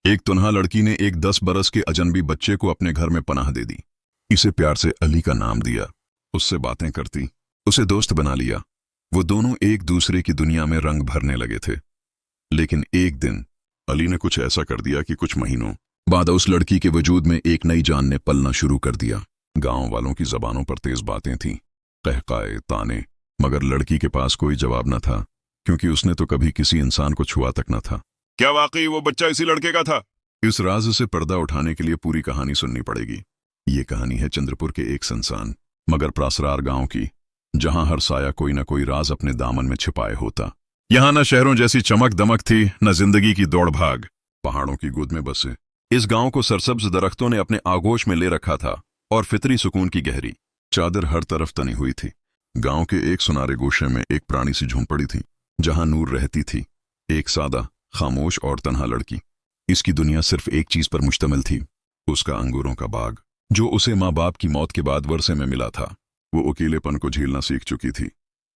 एक तुनहा लड़की ने एक 10 बरस के अजनबी बच्चे को अपने घर में पनाह दे दी। इसे प्यार से अली का नाम दिया। उससे बातें करती, उसे दोस्त बना लिया। वो दोनों एक दूसरे की दुनिया में रंग भरने लगे थे। लेकिन एक दिन अली ने कुछ ऐसा कर दिया कि कुछ महीनों बाद उस लड़की के वजूद में एक नई जान ने पलना शुरू कर दिया। गांव वालों की जबानों पर तेज बातें थीं, कहकाए, ताने, मगर लड़की के पास कोई जवाब न था, क्योंकि उसने तो कभी किसी इंसान को छुआ तक न था। क्या वाकई वो बच्चा इसी लड़के का था? इस राज से पर्दा उठाने के लिए पूरी कहानी सुननी पड़ेगी। ये कहानी है चंद्रपुर के एक सुनसान मगर प्रासरार गांव की, जहां हर साया कोई न कोई राज अपने दामन में छिपाए होता। यहां न शहरों जैसी चमक दमक थी, न जिंदगी की दौड़ भाग। पहाड़ों की गोद में बसे इस गांव को सरसब्ज दरख्तों ने अपने आगोश में ले रखा था और फितरी सुकून की गहरी चादर हर तरफ तनी हुई थी। गांव के एक सुनारे गोशे में एक पुरानी सी झोंपड़ी थी, जहां नूर रहती थी, एक सादा, खामोश और तन्हा लड़की। इसकी दुनिया सिर्फ एक चीज पर मुश्तमिल थी, उसका अंगूरों का बाग, जो उसे माँ बाप की मौत के बाद वर्षे में मिला था। वो अकेलेपन को झेलना सीख चुकी थी।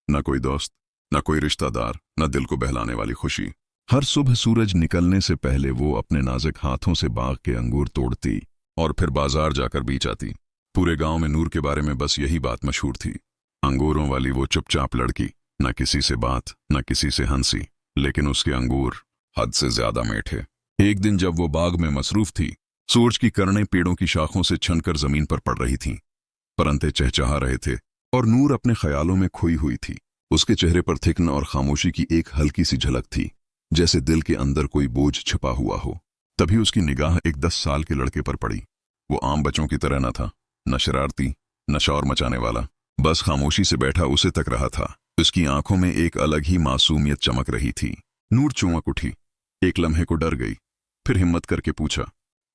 न कोई दोस्त, न कोई रिश्तेदार, न दिल को बहलाने वाली खुशी। हर सुबह सूरज निकलने से पहले वो अपने नाजुक हाथों से बाग के अंगूर तोड़ती और फिर बाजार जाकर बेच आती। पूरे गांव में नूर के बारे में बस यही बात मशहूर थी, अंगूरों वाली वो चुपचाप लड़की, न किसी से बात, न किसी से हंसी, लेकिन उसके अंगूर हद से ज्यादा मीठे। एक दिन जब वो बाग में मसरूफ थी, सूरज की किरणें पेड़ों की शाखों से छनकर जमीन पर पड़ रही थीं। परंते चहचहा रहे थे और नूर अपने ख्यालों में खोई हुई थी। उसके चेहरे पर थिकन और खामोशी की एक हल्की सी झलक थी, जैसे दिल के अंदर कोई बोझ छिपा हुआ हो। तभी उसकी निगाह एक 10 साल के लड़के पर पड़ी। वो आम बच्चों की तरह न था, न शरारती, न शौर मचाने वाला, बस खामोशी से बैठा उसे तक रहा था। उसकी आंखों में एक अलग ही मासूमियत चमक रही थी। नूर चौंक उठी, एक लम्हे को डर गई, फिर हिम्मत करके पूछा,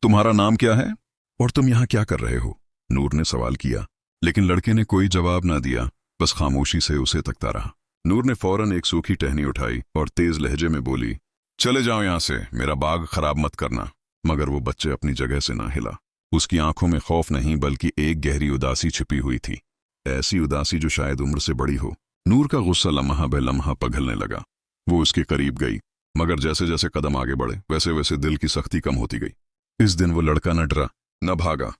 तुम्हारा नाम क्या है और तुम यहां क्या कर रहे हो? नूर ने सवाल किया, लेकिन लड़के ने कोई जवाब ना दिया, बस खामोशी से उसे तकता रहा। नूर ने फौरन एक सूखी टहनी उठाई और तेज लहजे में बोली, चले जाओ यहां से, मेरा बाग खराब मत करना। मगर वो बच्चे अपनी जगह से ना हिला। उसकी आंखों में खौफ नहीं बल्कि एक गहरी उदासी छिपी हुई थी, ऐसी उदासी जो शायद उम्र से बड़ी हो। नूर का गुस्सा लम्हा बे लम्हा पिघलने लगा। वो उसके करीब गई, मगर जैसे जैसे कदम आगे बढ़े वैसे वैसे दिल की सख्ती कम होती गई। इस दिन वो लड़का न डरा न भागा,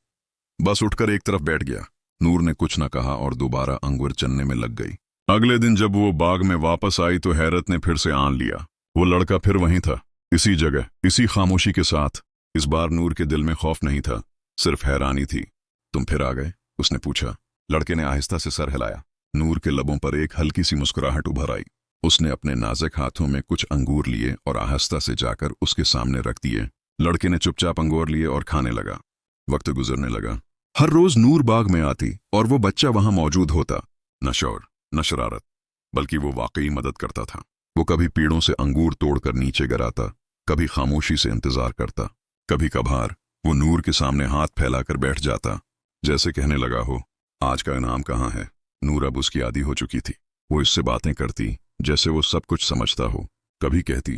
बस उठकर एक तरफ बैठ गया। नूर ने कुछ न कहा और दोबारा अंगूर चनने में लग गई। अगले दिन जब वो बाग में वापस आई तो हैरत ने फिर से आन लिया। वो लड़का फिर वहीं था, इसी जगह, इसी खामोशी के साथ। इस बार नूर के दिल में खौफ नहीं था, सिर्फ हैरानी थी। तुम फिर आ गए? उसने पूछा। लड़के ने आहिस्ता से सर हिलाया। नूर के लबों पर एक हल्की सी मुस्कुराहट उभर आई। उसने अपने नाजुक हाथों में कुछ अंगूर लिए और आहिस्ता से जाकर उसके सामने रख दिए। लड़के ने चुपचाप अंगूर लिए और खाने लगा। वक्त गुजरने लगा। हर रोज नूर बाग में आती और वो बच्चा वहां मौजूद होता। न शौर, न शरारत, बल्कि वो वाकई मदद करता था। वो कभी पेड़ों से अंगूर तोड़कर नीचे गिराता, कभी खामोशी से इंतजार करता, कभी कभार वो नूर के सामने हाथ फैलाकर बैठ जाता, जैसे कहने लगा हो, आज का इनाम कहाँ है? नूर अब उसकी आदी हो चुकी थी। वो इससे बातें करती जैसे वो सब कुछ समझता हो। कभी कहती,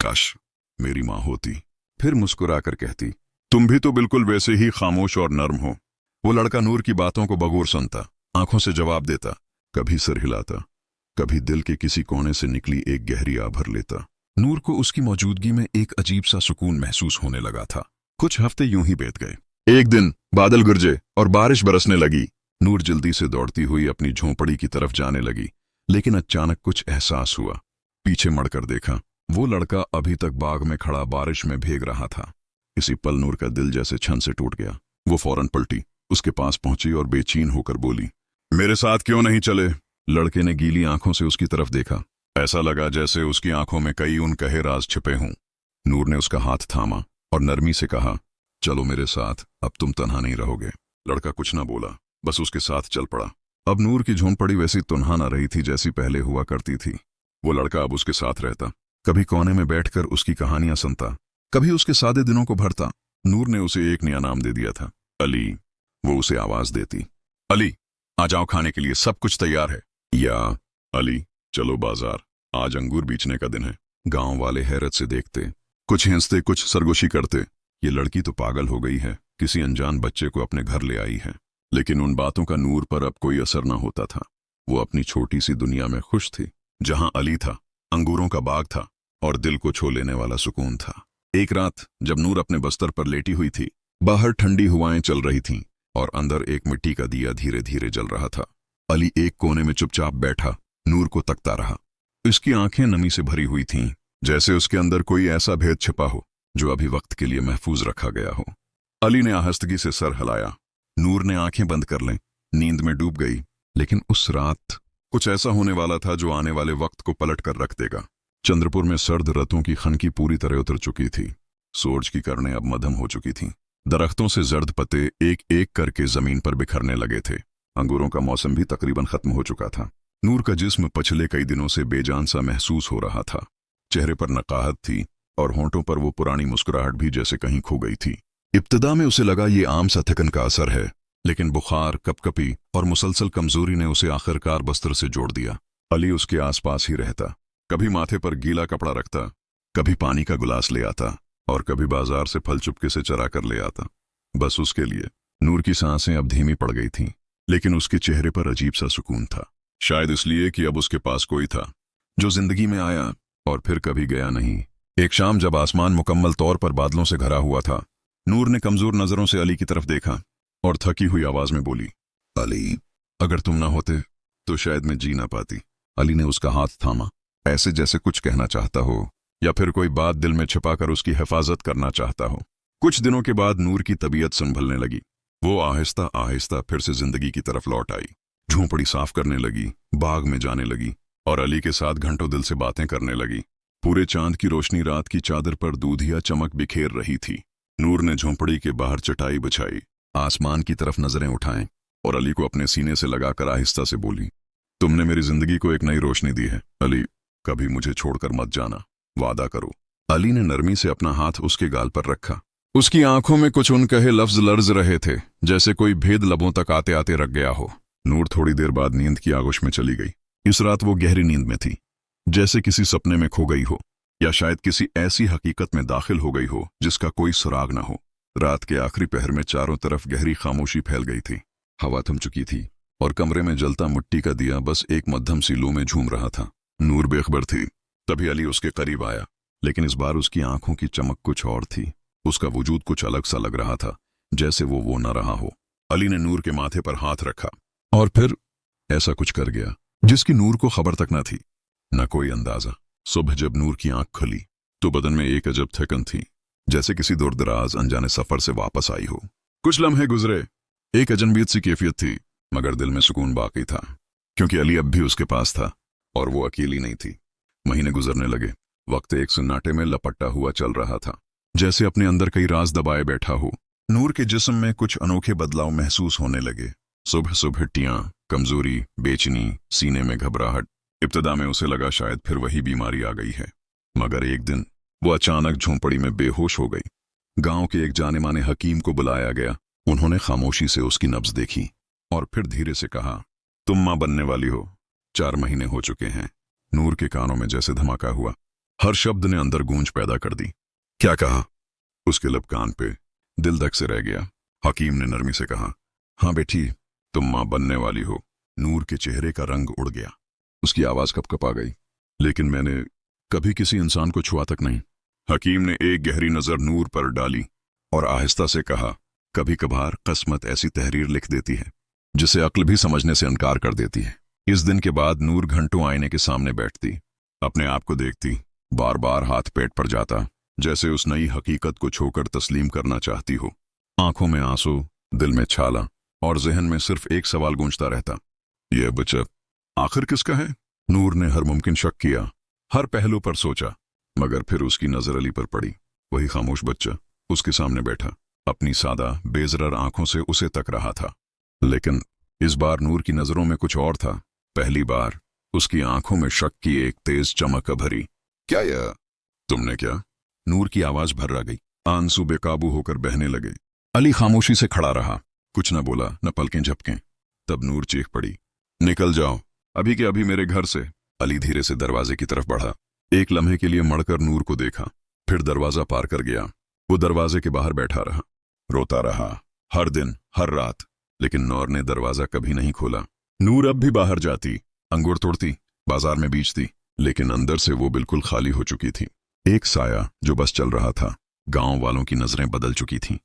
काश मेरी माँ होती। फिर मुस्कुराकर कहती, तुम भी तो बिल्कुल वैसे ही खामोश और नर्म हो। वो लड़का नूर की बातों को बगौर सुनता, आंखों से जवाब देता, कभी सिर हिलाता, कभी दिल के किसी कोने से निकली एक गहरी आह भर लेता। नूर को उसकी मौजूदगी में एक अजीब सा सुकून महसूस होने लगा था। कुछ हफ्ते यूं ही बीत गए। एक दिन बादल गरजे और बारिश बरसने लगी। नूर जल्दी से दौड़ती हुई अपनी झोंपड़ी की तरफ जाने लगी, लेकिन अचानक कुछ एहसास हुआ। पीछे मुड़कर देखा, वो लड़का अभी तक बाग में खड़ा बारिश में भीग रहा था। इसी पल नूर का दिल जैसे छन से टूट गया। वो फौरन पलटी, उसके पास पहुंची और बेचैन होकर बोली, मेरे साथ क्यों नहीं चले? लड़के ने गीली आंखों से उसकी तरफ देखा। ऐसा लगा जैसे उसकी आंखों में कई उनकहे राज छिपे हों। नूर ने उसका हाथ थामा और नरमी से कहा, चलो मेरे साथ, अब तुम तन्हा नहीं रहोगे। लड़का कुछ ना बोला, बस उसके साथ चल पड़ा। अब नूर की झोंपड़ी वैसी तुनहा ना रही थी जैसी पहले हुआ करती थी। वो लड़का अब उसके साथ रहता, कभी कोने में बैठकर उसकी कहानियां सुनता, कभी उसके सादे दिनों को भरता। नूर ने उसे एक नया नाम दे दिया था, अली। वो उसे आवाज देती, अली आ जाओ, खाने के लिए सब कुछ तैयार है। या अली चलो बाजार, आज अंगूर बेचने का दिन है। गांव वाले हैरत से देखते, कुछ हंसते, कुछ सरगोशी करते। ये लड़की तो पागल हो गई है, किसी अनजान बच्चे को अपने घर ले आई है। लेकिन उन बातों का नूर पर अब कोई असर न होता था। वो अपनी छोटी सी दुनिया में खुश थी, जहां अली था, अंगूरों का बाग था और दिल को छू लेने वाला सुकून था। एक रात जब नूर अपने बस्तर पर लेटी हुई थी, बाहर ठंडी हवाएं चल रही थीं और अंदर एक मिट्टी का दिया धीरे धीरे जल रहा था। अली एक कोने में चुपचाप बैठा नूर को तकता रहा। इसकी आंखें नमी से भरी हुई थीं, जैसे उसके अंदर कोई ऐसा भेद छिपा हो जो अभी वक्त के लिए महफूज रखा गया हो। अली ने आहिस्तगी से सर हिलाया। नूर ने आंखें बंद कर लें, नींद में डूब गई। लेकिन उस रात कुछ ऐसा होने वाला था जो आने वाले वक्त को पलट कर रख देगा। चंद्रपुर में सर्द रतों की खनकी पूरी तरह उतर चुकी थी। सूरज की किरणें अब मध्यम हो चुकी थीं। दरख्तों से जर्द पत्ते एक एक करके जमीन पर बिखरने लगे थे। अंगूरों का मौसम भी तकरीबन खत्म हो चुका था। नूर का जिस्म पिछले कई दिनों से बेजान सा महसूस हो रहा था। चेहरे पर नकाहत थी और होंठों पर वो पुरानी मुस्कुराहट भी जैसे कहीं खो गई थी। इब्तिदा में उसे लगा ये आम सा थकन का असर है, लेकिन बुखार, कपकपी और मुसलसल कमजोरी ने उसे आखिरकार बस्तर से जोड़ दिया। अली उसके आसपास ही रहता, कभी माथे पर गीला कपड़ा रखता, कभी पानी का गिलास ले आता और कभी बाजार से फल चुपके से चरा कर ले आता, बस उसके लिए। नूर की सांसें अब धीमी पड़ गई थीं, लेकिन उसके चेहरे पर अजीब सा सुकून था। शायद इसलिए कि अब उसके पास कोई था जो जिंदगी में आया और फिर कभी गया नहीं। एक शाम जब आसमान मुकम्मल तौर पर बादलों से घरा हुआ था, नूर ने कमजोर नजरों से अली की तरफ देखा और थकी हुई आवाज में बोली, अली, अगर तुम ना होते तो शायद मैं जी ना पाती। अली ने उसका हाथ थामा, ऐसे जैसे कुछ कहना चाहता हो या फिर कोई बात दिल में छिपाकर उसकी हिफाजत करना चाहता हो। कुछ दिनों के बाद नूर की तबीयत संभलने लगी। वो आहिस्ता आहिस्ता फिर से जिंदगी की तरफ लौट आई। झोंपड़ी साफ करने लगी, बाग में जाने लगी और अली के साथ घंटों दिल से बातें करने लगी। पूरे चांद की रोशनी रात की चादर पर दूधिया चमक बिखेर रही थी। नूर ने झोंपड़ी के बाहर चटाई बिछाई, आसमान की तरफ नजरें उठाएं और अली को अपने सीने से लगाकर आहिस्ता से बोली, तुमने मेरी जिंदगी को एक नई रोशनी दी है अली, कभी मुझे छोड़कर मत जाना, वादा करो। अली ने नरमी से अपना हाथ उसके गाल पर रखा। उसकी आंखों में कुछ उनकहे लफ्ज लर्ज रहे थे, जैसे कोई भेद लबों तक आते आते रख गया हो। नूर थोड़ी देर बाद नींद की आगोश में चली गई। इस रात वो गहरी नींद में थी, जैसे किसी सपने में खो गई हो या शायद किसी ऐसी हकीकत में दाखिल हो गई हो जिसका कोई सुराग न हो। रात के आखिरी पहर में चारों तरफ गहरी खामोशी फैल गई थी। हवा थम चुकी थी और कमरे में जलता मिट्टी का दिया बस एक मध्यम सी लू में झूम रहा था। नूर बेखबर थी। तभी अली उसके करीब आया, लेकिन इस बार उसकी आंखों की चमक कुछ और थी। उसका वजूद कुछ अलग सा लग रहा था, जैसे वो न रहा हो। अली ने नूर के माथे पर हाथ रखा और फिर ऐसा कुछ कर गया जिसकी नूर को खबर तक न थी, न कोई अंदाजा। सुबह जब नूर की आंख खुली तो बदन में एक अजब थकन थी, जैसे किसी दूरदराज अनजाने सफर से वापस आई हो। कुछ लम्हे गुजरे, एक अजनबियत सी कैफियत थी, मगर दिल में सुकून बाकी था, क्योंकि अली अब भी उसके पास था और वो अकेली नहीं थी। महीने गुजरने लगे। वक्त एक सन्नाटे में लपटा हुआ चल रहा था, जैसे अपने अंदर कई राज दबाए बैठा हो। नूर के जिस्म में कुछ अनोखे बदलाव महसूस होने लगे। सुबह सुबह हट्टियां, कमजोरी, बेचनी, सीने में घबराहट। इब्तिदा में उसे लगा शायद फिर वही बीमारी आ गई है, मगर एक दिन वो अचानक झोंपड़ी में बेहोश हो गई। गांव के एक जाने माने हकीम को बुलाया गया। उन्होंने खामोशी से उसकी नब्ज देखी और फिर धीरे से कहा, तुम मां बनने वाली हो, 4 महीने हो चुके हैं। नूर के कानों में जैसे धमाका हुआ। हर शब्द ने अंदर गूंज पैदा कर दी। क्या कहा? उसके लब कान पे, दिल धक से रह गया। हकीम ने नरमी से कहा, हाँ बेटी, तुम मां बनने वाली हो। नूर के चेहरे का रंग उड़ गया। उसकी आवाज कपकपा गई, लेकिन मैंने कभी किसी इंसान को छुआ तक नहीं। हकीम ने एक गहरी नजर नूर पर डाली और आहिस्ता से कहा, कभी कभार किस्मत ऐसी तहरीर लिख देती है जिसे अक्ल भी समझने से इनकार कर देती है। इस दिन के बाद नूर घंटों आईने के सामने बैठती, अपने आप को देखती, बार बार हाथ पेट पर जाता, जैसे उस नई हकीकत को छोकर तस्लीम करना चाहती हो। आंखों में आंसू, दिल में छाला और जहन में सिर्फ एक सवाल गूंजता रहता, यह बच्चा आखिर किसका है? नूर ने हर मुमकिन शक किया, हर पहलू पर सोचा, मगर फिर उसकी नजर अली पर पड़ी। वही खामोश बच्चा उसके सामने बैठा, अपनी सादा बेजरर आंखों से उसे तक रहा था। लेकिन इस बार नूर की नजरों में कुछ और था। पहली बार उसकी आंखों में शक की एक तेज चमक भरी। क्या यह तुमने क्या? नूर की आवाज भर्रा गई। आंसू बेकाबू होकर बहने लगे। अली खामोशी से खड़ा रहा, कुछ न बोला, न पलकें झपकें। तब नूर चीख पड़ी, निकल जाओ अभी के अभी मेरे घर से। अली धीरे से दरवाजे की तरफ बढ़ा। एक लम्हे के लिए मड़कर नूर को देखा, फिर दरवाजा पार कर गया। वो दरवाजे के बाहर बैठा रहा, रोता रहा, हर दिन हर रात, लेकिन नूर ने दरवाजा कभी नहीं खोला। नूर अब भी बाहर जाती, अंगूर तोड़ती, बाजार में बेचती, लेकिन अंदर से वो बिल्कुल खाली हो चुकी थी। एक साया जो बस चल रहा था, गांव वालों की नजरें बदल चुकी थीं।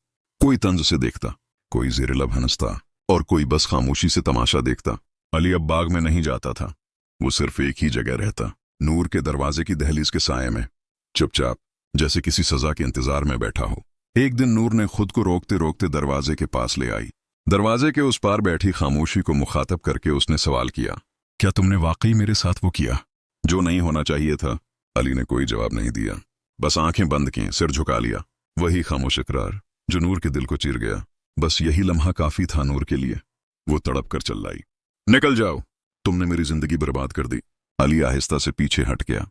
कोई तंज से देखता, कोई ज़ेरे-लब हंसता और कोई बस खामोशी से तमाशा देखता। अली अब बाग में नहीं जाता था, वो सिर्फ एक ही जगह रहता, नूर के दरवाजे की दहलीज के साये में, चुपचाप, जैसे किसी सजा के इंतजार में बैठा हो। एक दिन नूर ने खुद को रोकते रोकते दरवाजे के पास ले आई। दरवाजे के उस पार बैठी खामोशी को मुखातब करके उसने सवाल किया, क्या तुमने वाकई मेरे साथ वो किया जो नहीं होना चाहिए था? अली ने कोई जवाब नहीं दिया, बस आंखें बंद की, सिर झुका लिया। वही खामोश इकरार जो नूर के दिल को चीर गया। बस यही लम्हा काफी था नूर के लिए। वो तड़प कर चिल्लाई, निकल जाओ, तुमने मेरी जिंदगी बर्बाद कर दी। अली आहिस्ता से पीछे हट गया,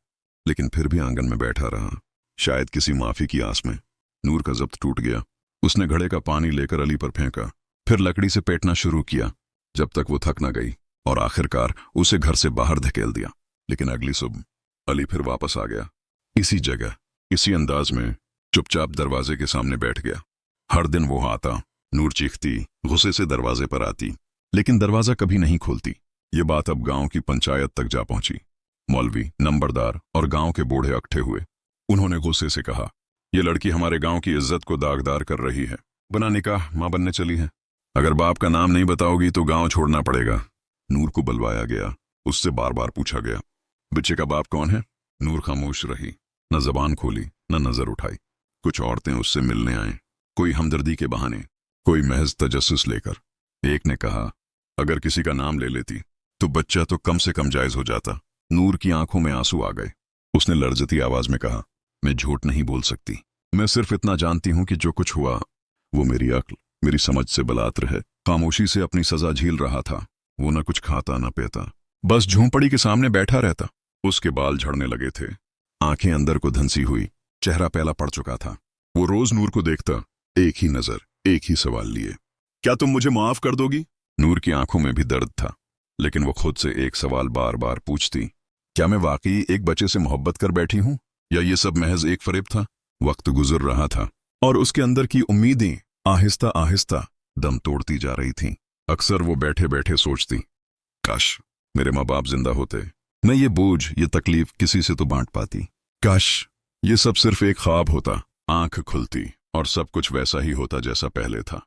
लेकिन फिर भी आंगन में बैठा रहा, शायद किसी माफी की आस में। नूर का जब्त टूट गया। उसने घड़े का पानी लेकर अली पर फेंका, फिर लकड़ी से पेटना शुरू किया, जब तक वो थक न गई, और आखिरकार उसे घर से बाहर धकेल दिया। लेकिन अगली सुबह अली फिर वापस आ गया, इसी जगह, इसी अंदाज में, चुपचाप दरवाजे के सामने बैठ गया। हर दिन वो आता, नूर चीखती, गुस्से से दरवाजे पर आती, लेकिन दरवाजा कभी नहीं खोलती। ये बात अब गांव की पंचायत तक जा पहुंची। मौलवी, नंबरदार और गांव के बूढ़े इकट्ठे हुए। उन्होंने गुस्से से कहा, ये लड़की हमारे गांव की इज्जत को दागदार कर रही है, बिना निकाह मां बनने चली है। अगर बाप का नाम नहीं बताओगी तो गांव छोड़ना पड़ेगा। नूर को बुलवाया गया, उससे बार बार पूछा गया, बच्चे का बाप कौन है? नूर खामोश रही, न जबान खोली, न नजर उठाई। कुछ औरतें उससे मिलने आए, कोई हमदर्दी के बहाने, कोई महज तजस्सुस लेकर। एक ने कहा, अगर किसी का नाम ले लेती तो बच्चा तो कम से कम जायज हो जाता। नूर की आंखों में आंसू आ गए। उसने लर्जती आवाज में कहा, मैं झूठ नहीं बोल सकती, मैं सिर्फ इतना जानती हूं कि जो कुछ हुआ वो मेरी अक्ल, मेरी समझ से बलात्र है। खामोशी से अपनी सजा झील रहा था। वो न कुछ खाता न पीता, बस झोंपड़ी के सामने बैठा रहता। उसके बाल झड़ने लगे थे, आंखें अंदर को धंसी हुई, चेहरा पहला पड़ चुका था। वो रोज नूर को देखता, एक ही नजर, एक ही सवाल लिए, क्या तुम मुझे माफ कर दोगी? नूर की आंखों में भी दर्द था, लेकिन वो खुद से एक सवाल बार बार पूछती, क्या मैं वाकई एक बच्चे से मोहब्बत कर बैठी हूं, या ये सब महज एक फरेब था? वक्त गुजर रहा था और उसके अंदर की उम्मीदें आहिस्ता आहिस्ता दम तोड़ती जा रही थीं। अक्सर वो बैठे बैठे सोचती, काश मेरे माँ बाप जिंदा होते, मैं ये बोझ, ये तकलीफ किसी से तो बांट पाती। काश ये सब सिर्फ एक ख्वाब होता। आंख खुलती और सब कुछ वैसा ही होता जैसा पहले था।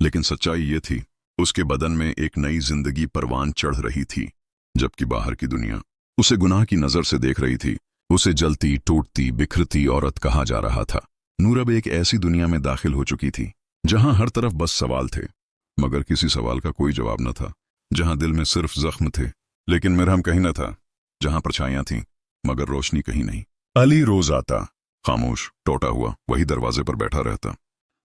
लेकिन सच्चाई ये थी, उसके बदन में एक नई जिंदगी परवान चढ़ रही थी, जबकि बाहर की दुनिया उसे गुनाह की नजर से देख रही थी। उसे जलती, टूटती, बिखरती औरत कहा जा रहा था। नूर अब एक ऐसी दुनिया में दाखिल हो चुकी थी जहां हर तरफ बस सवाल थे, मगर किसी सवाल का कोई जवाब न था। जहां दिल में सिर्फ जख्म थे, लेकिन मरहम कहीं न था। जहां परछाइयां थीं, मगर रोशनी कहीं नहीं। अली रोज आता, खामोश, टूटा हुआ, वही दरवाजे पर बैठा रहता।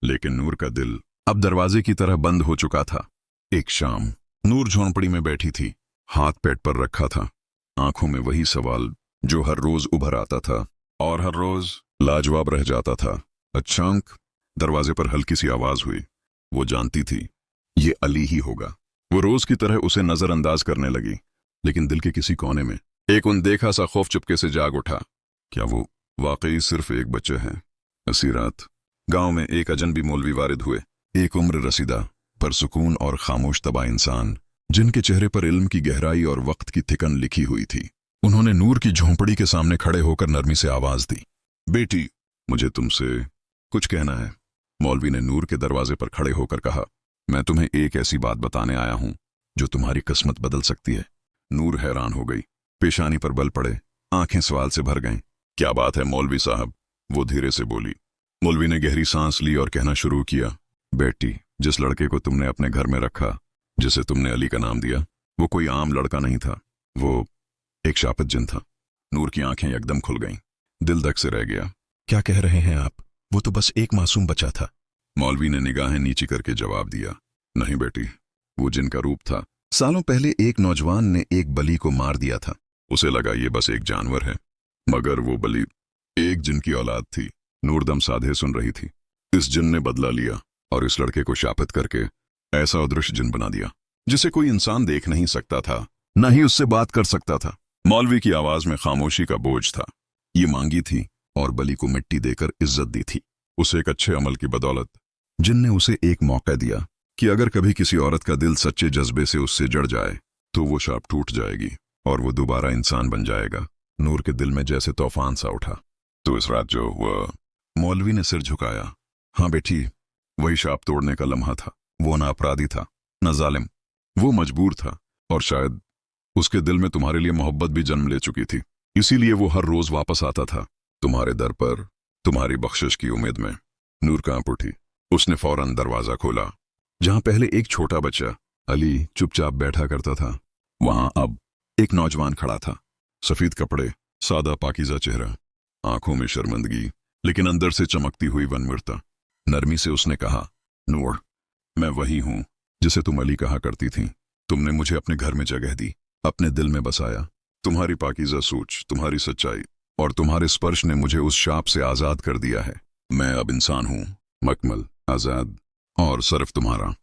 लेकिन नूर का दिल अब दरवाजे की तरह बंद हो चुका था। एक शाम नूर झोंपड़ी में बैठी थी, हाथ पेट पर रखा था, आंखों में वही सवाल जो हर रोज उभर आता था और हर रोज लाजवाब रह जाता था। अचानक दरवाजे पर हल्की सी आवाज हुई। वो जानती थी ये अली ही होगा। वो रोज की तरह उसे नजरअंदाज करने लगी, लेकिन दिल के किसी कोने में एक अनदेखा सा खौफ चुपके से जाग उठा। क्या वो वाकई सिर्फ एक बच्चा है? इसी रात गांव में एक अजनबी मौलवी वारिद हुए, एक उम्र रसीदा, परसुकून और खामोश तबा इंसान, जिनके चेहरे पर इल्म की गहराई और वक्त की थिकन लिखी हुई थी। उन्होंने नूर की झोंपड़ी के सामने खड़े होकर नरमी से आवाज दी, बेटी, मुझे तुमसे कुछ कहना है। मौलवी ने नूर के दरवाजे पर खड़े होकर कहा, मैं तुम्हें एक ऐसी बात बताने आया हूं जो तुम्हारी किस्मत बदल सकती है। नूर हैरान हो गई, पेशानी पर बल पड़े, आंखें सवाल से भर गईं। क्या बात है मौलवी साहब? वो धीरे से बोली। मौलवी ने गहरी सांस ली और कहना शुरू किया, बेटी, जिस लड़के को तुमने अपने घर में रखा, जिसे तुमने अली का नाम दिया, वो कोई आम लड़का नहीं था, वो एक शापित जिन था। नूर की आंखें एकदम खुल गईं, दिल धक से रह गया। क्या कह रहे हैं आप? वो तो बस एक मासूम बच्चा था। मौलवी ने निगाहें नीची करके जवाब दिया, नहीं बेटी, वो जिन का रूप था। सालों पहले एक नौजवान ने एक बलि को मार दिया था। उसे लगा ये बस एक जानवर है, मगर वो बलि एक जिन की औलाद थी। नूर दम साधे सुन रही थी। इस जिन ने बदला लिया और इस लड़के को शापित करके ऐसा अदृश्य जिन बना दिया जिसे कोई इंसान देख नहीं सकता था, न ही उससे बात कर सकता था। मौलवी की आवाज में खामोशी का बोझ था। ये मांगी थी और बलि को मिट्टी देकर इज्जत दी थी। उसे एक अच्छे अमल की बदौलत जिन ने उसे एक मौका दिया कि अगर कभी किसी औरत का दिल सच्चे जज्बे से उससे जड़ जाए तो वो शाप टूट जाएगी और वो दोबारा इंसान बन जाएगा। नूर के दिल में जैसे तूफान सा उठा। तो इस रात जो हुआ, मौलवी ने सिर झुकाया। हाँ बेटी, वही शाप तोड़ने का लम्हा था। वो ना अपराधी था, न जालिम। वो मजबूर था, और शायद उसके दिल में तुम्हारे लिए मोहब्बत भी जन्म ले चुकी थी। इसीलिए वो हर रोज वापस आता था, तुम्हारे दर पर, तुम्हारी बख्शिश की उम्मीद में। नूर कांप उठी। उसने फौरन दरवाजा खोला। जहां पहले एक छोटा बच्चा अली चुपचाप बैठा करता था, वहां अब एक नौजवान खड़ा था। सफेद कपड़े, सादा पाकीज़ा चेहरा, आंखों में शर्मिंदगी, लेकिन अंदर से चमकती हुई वनम्रता। नरमी से उसने कहा, नूर, मैं वही हूं जिसे तुम अली कहा करती थी। तुमने मुझे अपने घर में जगह दी, अपने दिल में बसाया। तुम्हारी पाकीज़ा सोच, तुम्हारी सच्चाई और तुम्हारे स्पर्श ने मुझे उस शाप से आजाद कर दिया है। मैं अब इंसान हूं, मकमल, आजाद और सिर्फ तुम्हारा।